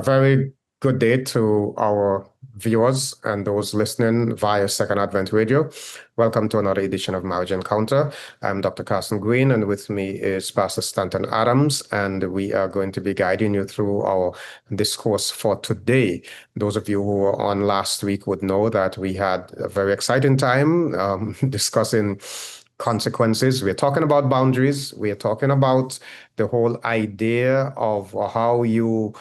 very good day to our viewers and those listening via Second Advent Radio. Welcome to another edition of Marriage Encounter. I'm Dr. Carson Greene, and with me is Pastor Staton Adams, and we are going to be guiding you through our discourse for today. Those of you who were on last week would know that we had a very exciting time discussing consequences. We're talking about boundaries. We're talking about the whole idea of how you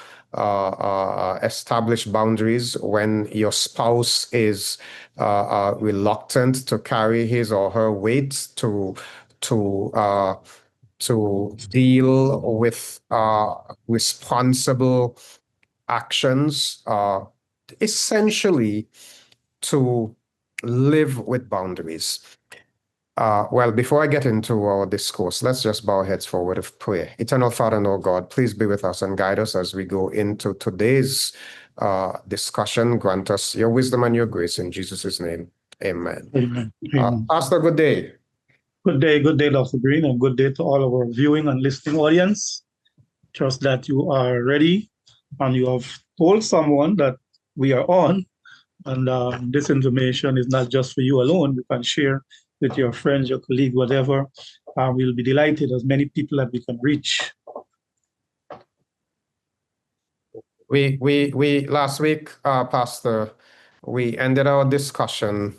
establish boundaries when your spouse is reluctant to carry his or her weight to deal with responsible actions, essentially to live with boundaries. Well, before I get into our discourse, let's just bow our heads for a word of prayer. Eternal Father and our God, please be with us and guide us as we go into today's discussion. Grant us your wisdom and your grace in Jesus' name. Amen. Amen. Pastor, good day. Good day, Dr. Greene, and good day to all of our viewing and listening audience. Trust that you are ready and you have told someone that we are on, and this information is not just for you alone. You can share with your friends, your colleague, whatever. We'll be delighted as many people that we can reach. We last week, Pastor, we ended our discussion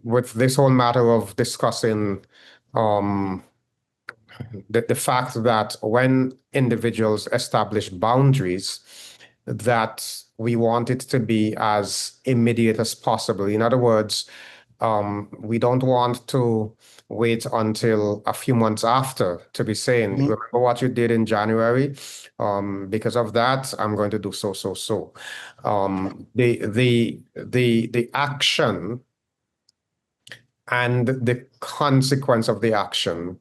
with this whole matter of discussing the fact that when individuals establish boundaries, that we want it to be as immediate as possible. In other words, we don't want to wait until a few months after to be saying, remember what you did in January? Because of that, I'm going to do so. The action and the consequence of the action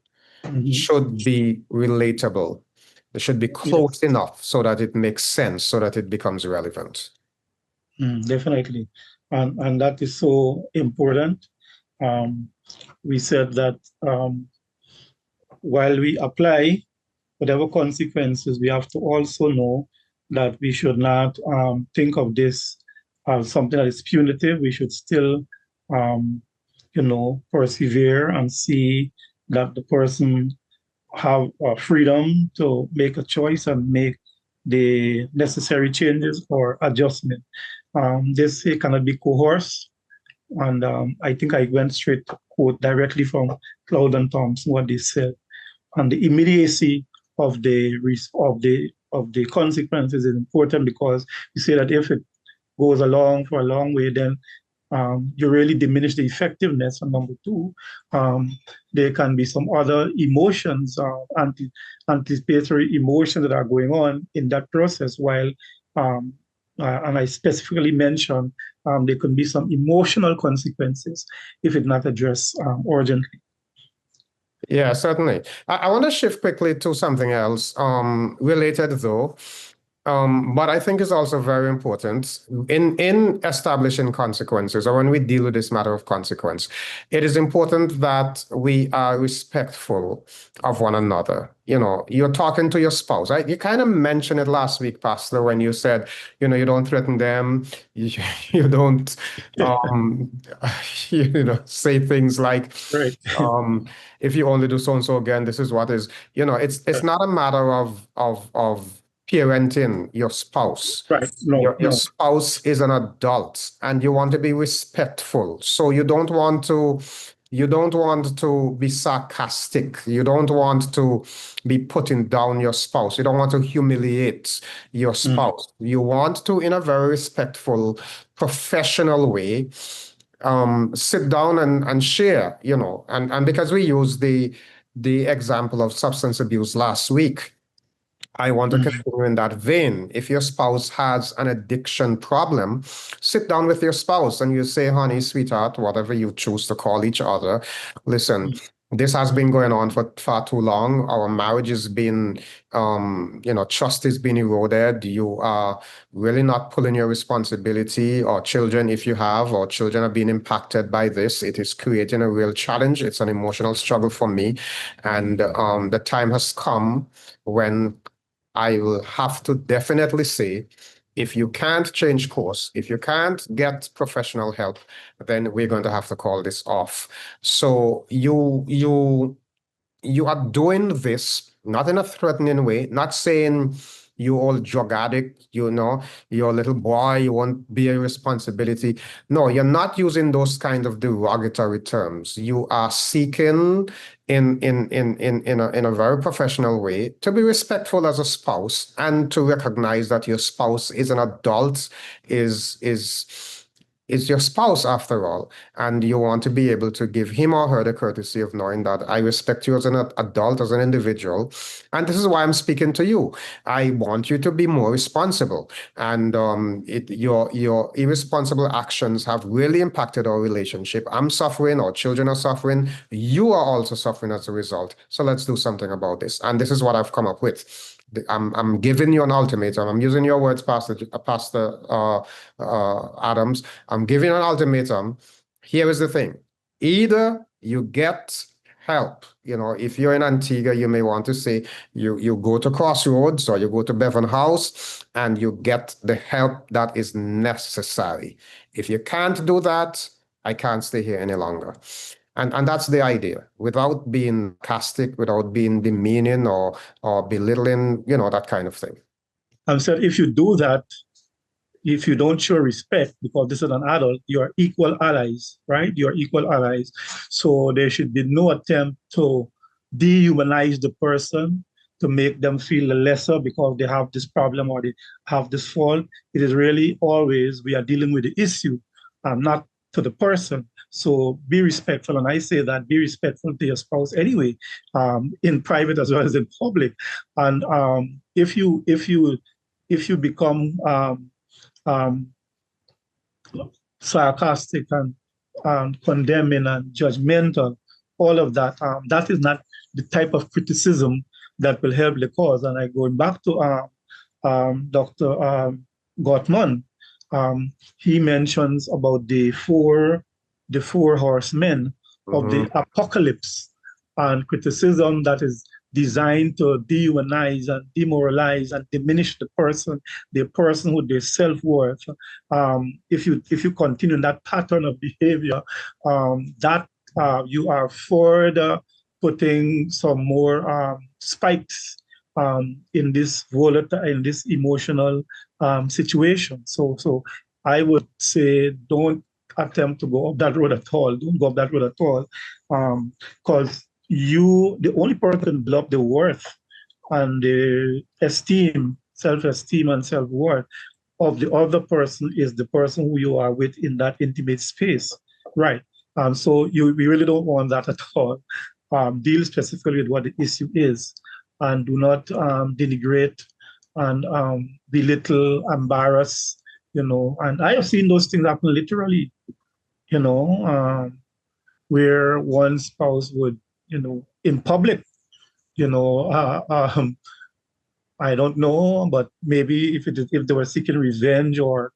should be relatable. It should be close enough so that it makes sense, so that it becomes relevant. Definitely. And that is so important. We said that while we apply whatever consequences, we have to also know that we should not think of this as something that is punitive. We should still, persevere and see that the person have freedom to make a choice and make the necessary changes or adjustment. This cannot be coerced, and I think I went straight to quote directly from Cloud and Thompson what they said, and the immediacy of the consequences is important, because you say that if it goes along for a long way, then you really diminish the effectiveness. And number two, there can be some other emotions, anticipatory emotions that are going on in that process, while and I specifically mentioned there could be some emotional consequences if it's not addressed urgently. Yeah, certainly. I want to shift quickly to something else related, though. But I think it's also very important in establishing consequences, or when we deal with this matter of consequence, it is important that we are respectful of one another. You know, you're talking to your spouse, right? You kind of mentioned it last week, Pastor, when you said, you don't threaten them, you don't, say things like, right. If you only do so and so again, this is what is. It's not a matter of parenting your spouse. Right. No, your spouse is an adult, and you want to be respectful. So you don't want to be sarcastic. You don't want to be putting down your spouse. You don't want to humiliate your spouse. You want to, in a very respectful, professional way, sit down and share, and because we used the example of substance abuse last week, I want to continue in that vein. If your spouse has an addiction problem, sit down with your spouse and you say, honey, sweetheart, whatever you choose to call each other, listen, this has been going on for far too long. Our marriage has been, trust has been eroded. You are really not pulling your responsibility, or children, if you have, or children are being impacted by this. It is creating a real challenge. It's an emotional struggle for me. And the time has come when I will have to definitely say, if you can't change course, if you can't get professional help, then we're going to have to call this off. So you are doing this not in a threatening way, not saying you all drug addict, you're a little boy, you won't be a responsibility. No, you're not using those kind of derogatory terms. You are seeking in a very professional way to be respectful as a spouse and to recognize that your spouse is an adult, is your spouse after all, and you want to be able to give him or her the courtesy of knowing that I respect you as an adult, as an individual, and this is why I'm speaking to you. I want you to be more responsible, and your irresponsible actions have really impacted our relationship. I'm suffering, our children are suffering, you are also suffering as a result. So let's do something about this, and this is what I've come up with. I'm giving you an ultimatum. I'm using your words, Pastor Adams. I'm giving you an ultimatum. Here is the thing. Either you get help. If you're in Antigua, you may want to say you go to Crossroads or you go to Bevan House and you get the help that is necessary. If you can't do that, I can't stay here any longer. And that's the idea, without being sarcastic, without being demeaning or belittling, that kind of thing. said if you do that, if you don't show respect, because this is an adult, you are equal allies, right? You are equal allies. So there should be no attempt to dehumanize the person, to make them feel lesser because they have this problem or they have this fault. It is really always we are dealing with the issue, not to the person. So be respectful. And I say that be respectful to your spouse anyway, in private as well as in public. And if you become sarcastic and condemning and judgmental, all of that, that is not the type of criticism that will help the cause. And I go back to Dr. Gottman. He mentions about the four horsemen of the apocalypse, and criticism that is designed to dehumanize and demoralize and diminish the person with their self-worth. If you continue that pattern of behavior, that you are further putting some more spikes in this volatile, in this emotional situation. So I would say don't attempt to go up that road at all. Don't go up that road at all, because the only person can blow up the worth and the self-esteem and self-worth of the other person is the person who you are with in that intimate space, right? So we really don't want that at all. Deal specifically with what the issue is, and do not denigrate and belittle, embarrass, And I have seen those things happen literally, where one spouse would, in public, I don't know, but maybe if they were seeking revenge or,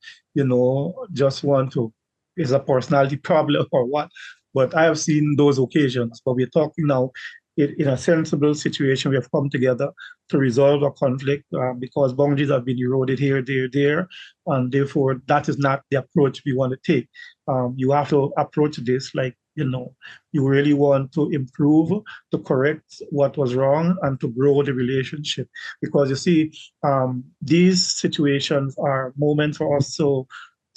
just want to, is a personality problem or what. But I have seen those occasions. But we're talking now in a sensible situation. We have come together to resolve a conflict because boundaries have been eroded here, there, and therefore that is not the approach we want to take. You have to approach this like, you really want to improve, to correct what was wrong, and to grow the relationship. Because you see, these situations are moments for us to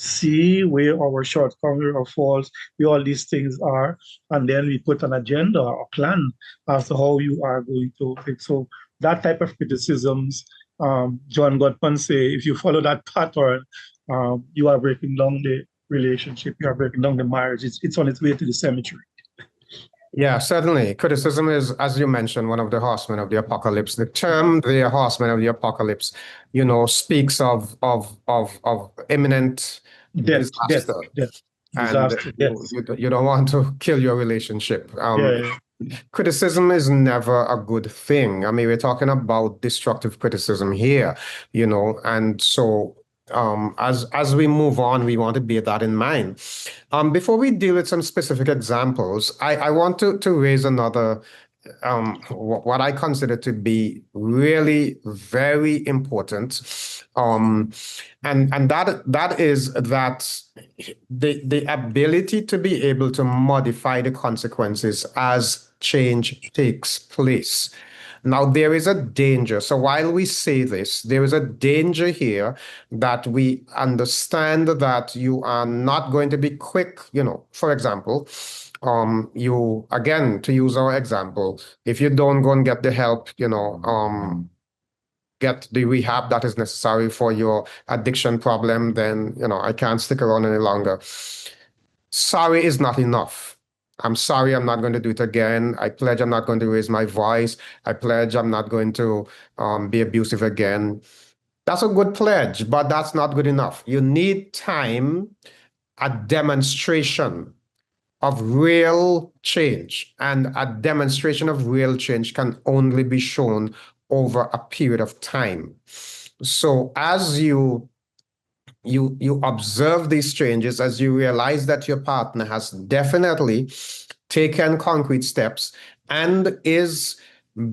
see where our shortcomings or faults, where all these things are, and then we put an agenda or plan as to how you are going to fix. So that type of criticisms, John Gottman say, if you follow that pattern, you are breaking down the relationship, you are breaking down the marriage. It's on its way to the cemetery. Yeah, certainly. Criticism is, as you mentioned, one of the horsemen of the apocalypse. The term "the horsemen of the apocalypse," speaks of imminent disaster. And you don't want to kill your relationship. Criticism is never a good thing. I mean, we're talking about destructive criticism here, and so as we move on, we want to bear that in mind. Before we deal with some specific examples, I want to raise another what I consider to be really very important. Um, and that is that the ability to be able to modify the consequences as change takes place. Now, there is a danger. So while we say this, there is a danger here that we understand that you are not going to be quick. For example, you, again, to use our example, if you don't go and get the help, get the rehab that is necessary for your addiction problem, then, I can't stick around any longer. Sorry is not enough. I'm sorry, I'm not going to do it again. I pledge I'm not going to raise my voice. I pledge I'm not going to be abusive again. That's a good pledge, but that's not good enough. You need time, a demonstration of real change. And a demonstration of real change can only be shown over a period of time. So as you observe these changes, as you realize that your partner has definitely taken concrete steps and is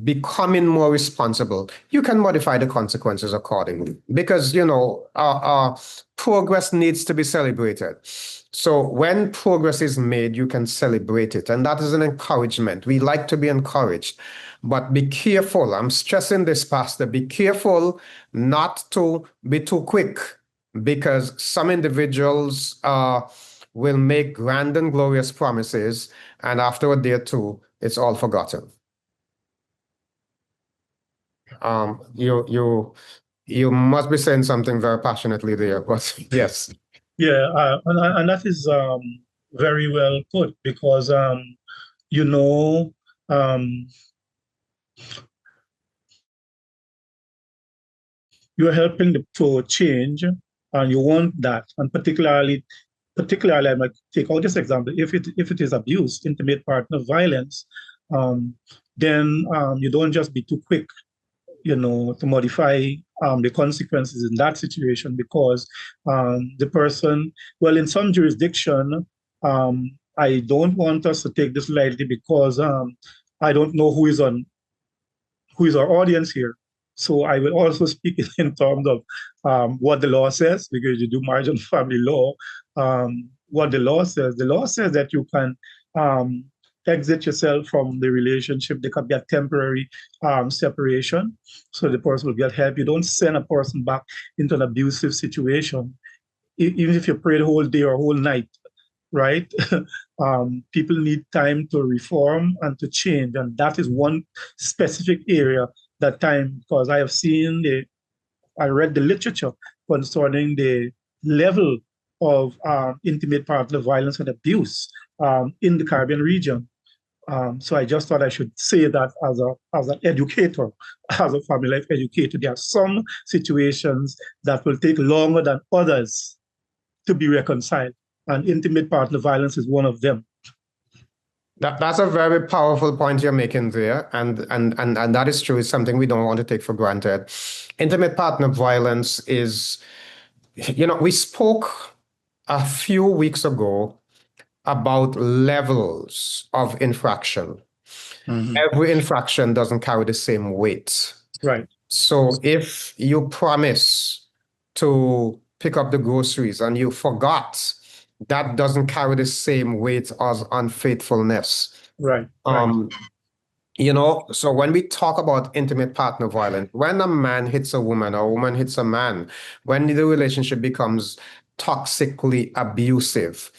becoming more responsible, you can modify the consequences accordingly. Because, progress needs to be celebrated. So when progress is made, you can celebrate it. And that is an encouragement. We like to be encouraged. But be careful. I'm stressing this, Pastor. Be careful not to be too quick, because some individuals will make grand and glorious promises, and after a day or two, it's all forgotten. You must be saying something very passionately there, but yes. Yeah, and that is very well put, because you know um, you're helping to change, and you want that. And particularly, I might take out this example. If it is abuse, intimate partner violence, um, then you don't just be too quick, to modify the consequences in that situation, because the person, well, in some jurisdiction, I don't want us to take this lightly, because I don't know who is our audience here. So I will also speak in terms of what the law says, because you do marriage and family law. What the law says. The law says that you can exit yourself from the relationship. There can be a temporary separation, so the person will get help. You don't send a person back into an abusive situation, even if you pray the whole day or whole night, right? People need time to reform and to change, and that is one specific area that time, because I read the literature concerning the level of intimate partner violence and abuse in the Caribbean region. So I just thought I should say that as an educator, as a family life educator, there are some situations that will take longer than others to be reconciled, and intimate partner violence is one of them. That's a very powerful point you're making there, and that is true. It's something we don't want to take for granted. Intimate partner violence is, we spoke a few weeks ago about levels of infraction. Mm-hmm. Every infraction doesn't carry the same weight. Right. So if you promise to pick up the groceries and you forgot, that doesn't carry the same weight as unfaithfulness. Right. So when we talk about intimate partner violence, when a man hits a woman or a woman hits a man, when the relationship becomes toxically abusive,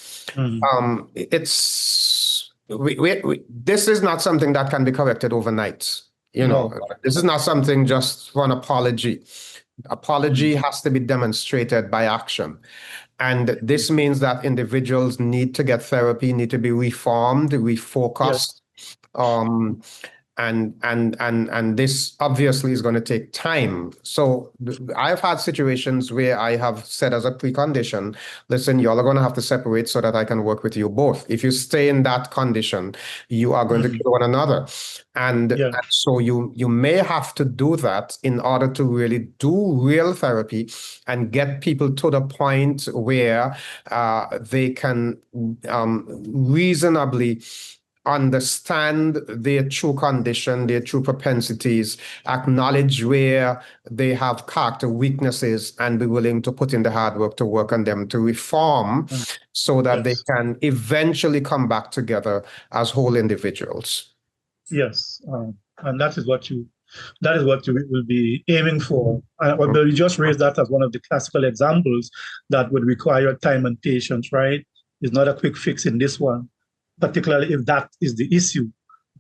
this is not something that can be corrected overnight. No. This is not something just for an apology. Apology has to be demonstrated by action. And this means that individuals need to get therapy, need to be reformed, refocused. And this obviously is going to take time. So I've had situations where I have said as a precondition, listen, y'all are going to have to separate so that I can work with you both. If you stay in that condition, you are going to kill one another. And so you may have to do that in order to really do real therapy and get people to the point where they can reasonably understand their true condition, their true propensities, acknowledge where they have character weaknesses, and be willing to put in the hard work to work on them to reform Mm. so that they Yes. can eventually come back together as whole individuals. Yes. And that is what you will be aiming for. But you just raised that as one of the classical examples that would require time and patience, right? It's not a quick fix in this one, particularly if that is the issue.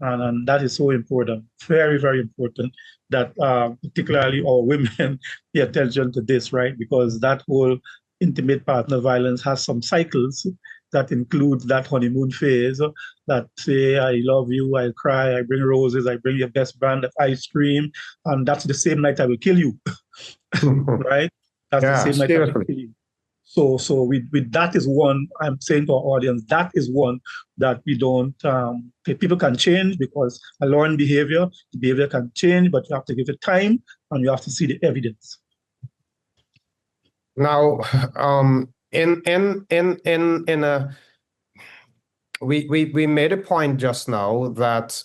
And that is so important, very, very important that particularly our women pay attention to this, right? Because that whole intimate partner violence has some cycles that include that honeymoon phase that say, I love you, I cry, I bring roses, I bring your best brand of ice cream, and that's the same night I will kill you, right? That's the Yeah, same night I will seriously. kill you. So with that is one, I'm saying to our audience, that is one that we don't, people can change because a learned behavior, the behavior can change, but you have to give it time and you have to see the evidence. Now, in a we made a point just now that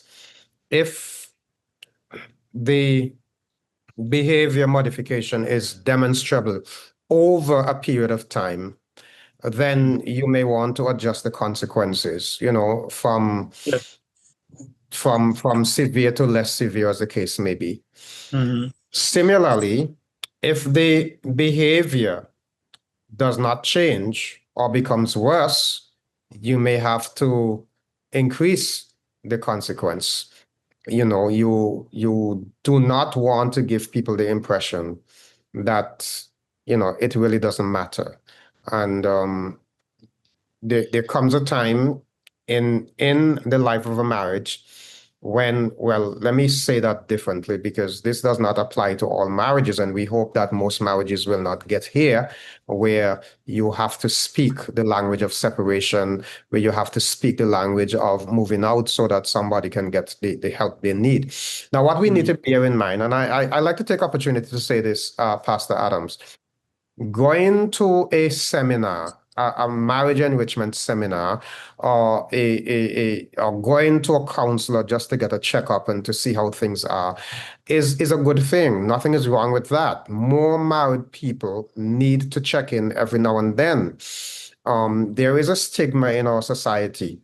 if the behavior modification is demonstrable over a period of time, then you may want to adjust the consequences, Yes. from severe to less severe as the case may be. Mm-hmm. Similarly, if the behavior does not change or becomes worse, you may have to increase the consequence. You do not want to give people the impression that it really doesn't matter. And there comes a time in the life of a marriage when, well, let me say that differently, because this does not apply to all marriages, and we hope that most marriages will not get here where you have to speak the language of separation, where you have to speak the language of moving out so that somebody can get the help they need. Now, what we need to bear in mind, and I like to take opportunity to say this, Pastor Adams, going to a seminar, a marriage enrichment seminar, or or going to a counselor just to get a checkup and to see how things are, is a good thing. Nothing is wrong with that. More married people need to check in every now and then. There is a stigma in our society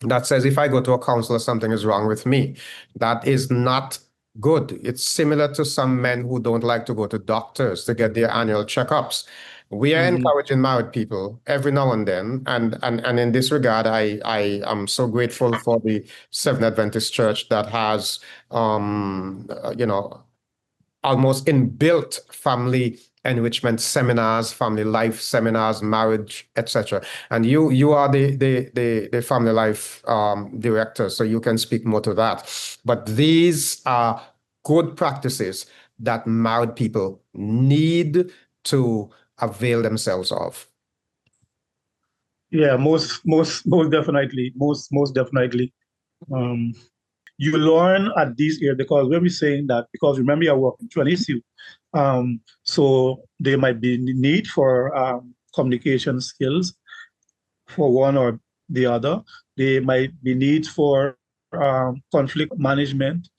that says if I go to a counselor, something is wrong with me. That is not good. It's similar to some men who don't like to go to doctors to get their annual checkups. We are Mm-hmm. encouraging married people every now and then, and in this regard, I am so grateful for the Seventh Adventist Church that has almost inbuilt family enrichment seminars, family life seminars, marriage, etc. And you are the family life director, so you can speak more to that. But these are good practices that married people need to avail themselves of. Yeah, most definitely, most definitely. Um, you learn at these years because when we're saying that, because remember you're working through an issue, so there might be need for communication skills for one or the other. There might be needs for conflict management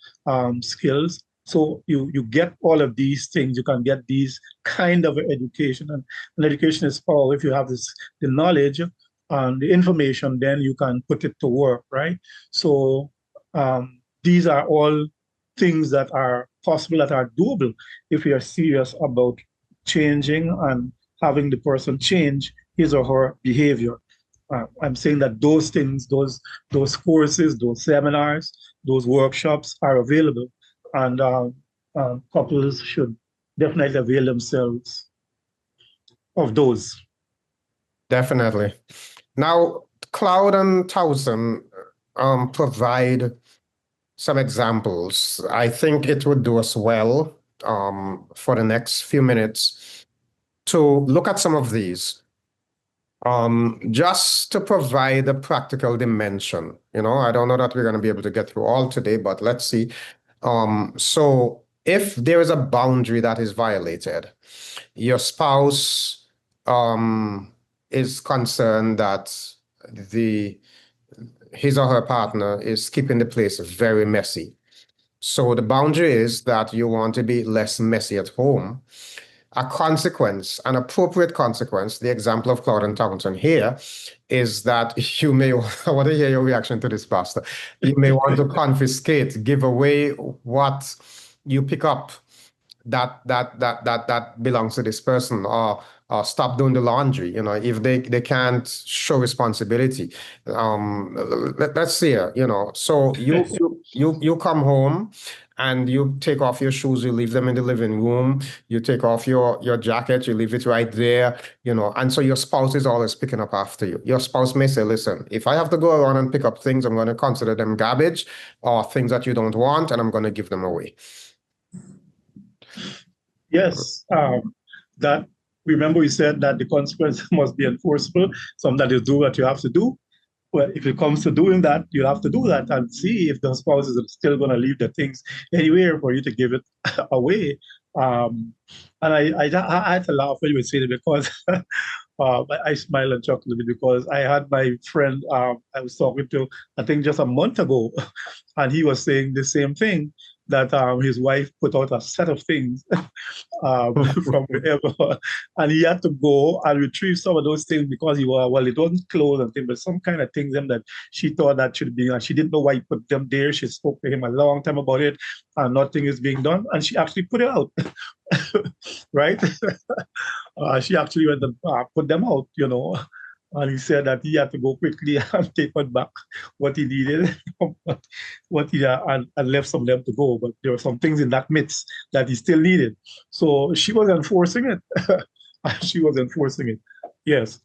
skills. So you get all of these things. You can get these kind of education, and education is power. If you have the knowledge and the information, then you can put it to work, right? So these are all things that are possible, that are doable if we are serious about changing and having the person change his or her behavior. I'm saying that those things, those courses, those seminars, those workshops are available, and couples should definitely avail themselves of those. Definitely. Now, Cloud and Towson provide some examples. I think it would do us well for the next few minutes to look at some of these, just to provide a practical dimension. I don't know that we're going to be able to get through all today, but let's see. So if there is a boundary that is violated, your spouse is concerned that the his or her partner is keeping the place very messy. So the boundary is that you want to be less messy at home. A consequence, an appropriate consequence, the example of Claude and Townsend here, is that you may, I want to hear your reaction to this, Pastor. You may want to confiscate, give away what you pick up that belongs to this person, or stop doing the laundry, if they can't show responsibility. Let's see here, so you come home and you take off your shoes, you leave them in the living room, you take off your jacket, you leave it right there, and so your spouse is always picking up after you. Your spouse may say, listen, if I have to go around and pick up things, I'm going to consider them garbage or things that you don't want, and I'm going to give them away. Yes, that remember we said that the consequence must be enforceable. Something that you do what you have to do. Well, if it comes to doing that, you have to do that and see if the spouse is still going to leave the things anywhere for you to give it away. And I had to laugh when you were saying it because I smiled and chuckled a bit because I had my friend I was talking to, I think just a month ago, and he was saying the same thing, that his wife put out a set of things from wherever, and he had to go and retrieve some of those things because it wasn't clothes and things, but some kind of things that she thought that should be, and she didn't know why he put them there. She spoke to him a long time about it, and nothing is being done, and she actually put it out, right? She actually went and put them out, and he said that he had to go quickly and take back what he needed, what he and left some of them to go. But there were some things in that midst that he still needed. So she was enforcing it. She was enforcing it. Yes.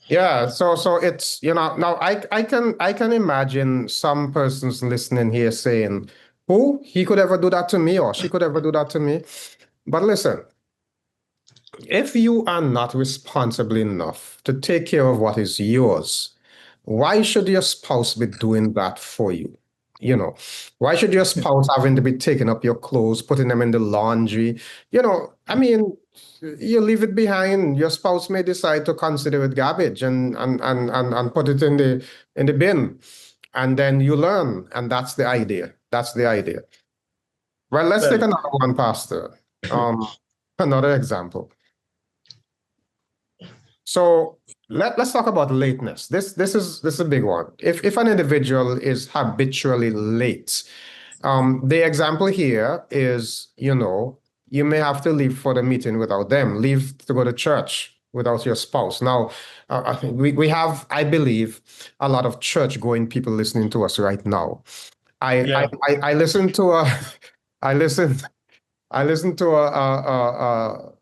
Yeah, so it's, now I can imagine some persons listening here saying, "Who? He could ever do that to me, or she could ever do that to me." But listen, if you are not responsible enough to take care of what is yours, why should your spouse be doing that for you? Why should your spouse having to be taking up your clothes, putting them in the laundry? I mean, you leave it behind. Your spouse may decide to consider it garbage and put it in the bin. And then you learn. And that's the idea. That's the idea. Well, let's take another one, Pastor. Another example. So let's talk about lateness. This is a big one. If an individual is habitually late, the example here is, you may have to leave for the meeting without them, leave to go to church without your spouse. Now, we have, I believe, a lot of church-going people listening to us right now. I listened to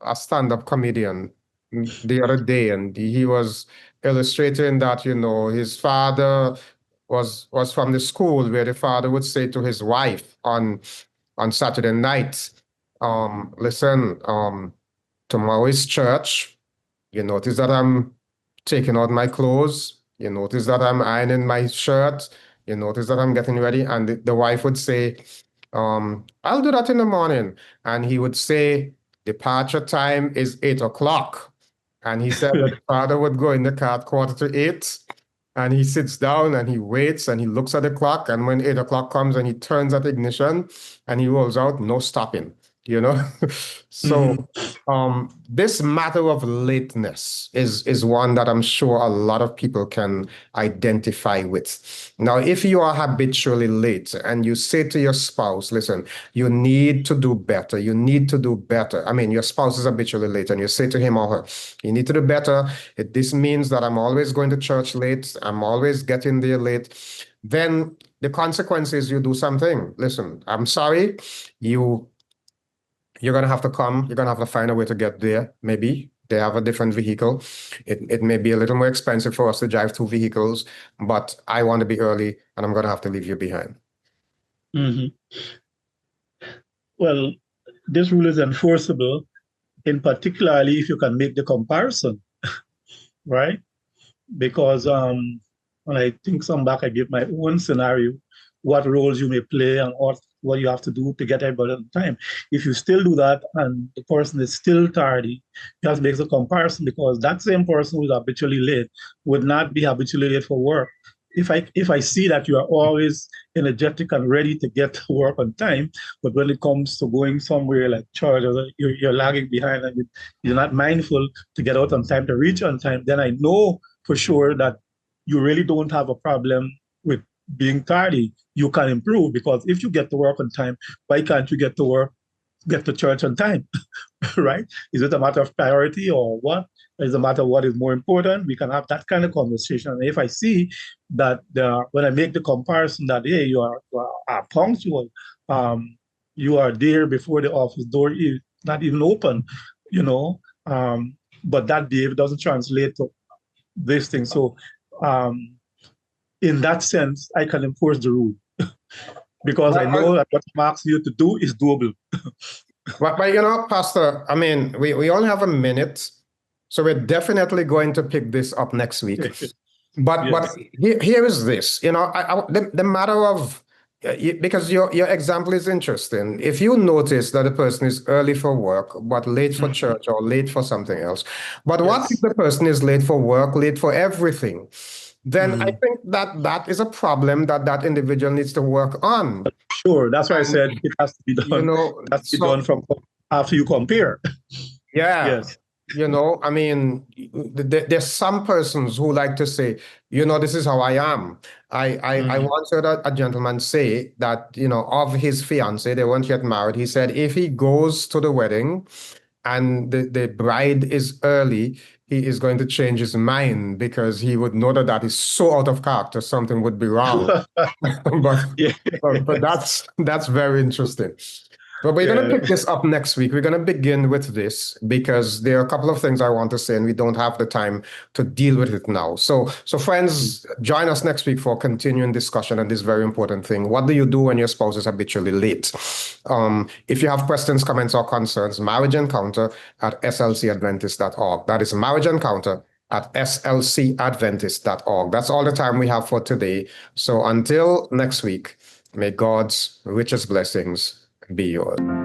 a stand-up comedian the other day, and he was illustrating that, his father was from the school where the father would say to his wife on Saturday night, listen, tomorrow is church. You notice that I'm taking out my clothes. You notice that I'm ironing my shirt. You notice that I'm getting ready. And the wife would say, I'll do that in the morning. And he would say, departure time is 8 o'clock. And he said that the father would go in the car at 7:45, and he sits down and he waits and he looks at the clock. And when 8 o'clock comes and he turns at ignition and he rolls out, no stopping, So this matter of lateness is one that I'm sure a lot of people can identify with. Now, if you are habitually late and you say to your spouse, listen, you need to do better. You need to do better. I mean, your spouse is habitually late and you say to him or her, you need to do better. This means that I'm always going to church late. I'm always getting there late. Then the consequence is you do something. Listen, I'm sorry, you're going to have to come. You're going to have to find a way to get there. Maybe they have a different vehicle. It may be a little more expensive for us to drive 2 vehicles, but I want to be early and I'm going to have to leave you behind. Well, this rule is enforceable, in particularly if you can make the comparison, right? Because when I think some back, I give my own scenario, what roles you may play and what you have to do to get everybody on time. If you still do that and the person is still tardy, you have to make a comparison, because that same person who's habitually late would not be habitually late for work. if I see that you are always energetic and ready to get to work on time, but when it comes to going somewhere like church, or you're lagging behind and you're not mindful to get out on time, to reach on time, then I know for sure that you really don't have a problem with being tardy. You can improve, because if you get to work on time, why can't you get to church on time? Right? Is it a matter of priority or what? Is it a matter of what is more important? We can have that kind of conversation. And if I see that when I make the comparison that, hey, are punctual, you are there before the office door is not even open, you know, but that behavior doesn't translate to this thing. So in that sense, I can enforce the rule because I know that what I'm asking you to do is doable. But you know, Pastor, I mean, we only have a minute, so we're definitely going to pick this up next week. But Yes. here is this, you know, the matter of because your example is interesting. If you notice that a person is early for work but late for church or late for something else, but what if Yes. the person is late for work, late for everything? Then I think that is a problem that individual needs to work on. Sure, that's why I said it has to be done. You know, It has to be done from after you compare. yeah. Yes. You know, I mean, there's some persons who like to say, you know, this is how I am. I once heard a gentleman say that, you know, of his fiance, they weren't yet married. He said if he goes to the wedding and the bride is early, he is going to change his mind because he would know that is so out of character, something would be wrong. but Yeah. but that's very interesting. But we're going to Yeah. pick this up next week. We're going to begin with this because there are a couple of things I want to say, and we don't have the time to deal with it now. So friends, join us next week for continuing discussion on this very important thing. What do you do when your spouse is habitually late? If you have questions, comments, or concerns, Marriage Encounter at slcadventist.org. That is Marriage Encounter at slcadventist.org. That's all the time we have for today. So until next week, may God's richest blessings be yours.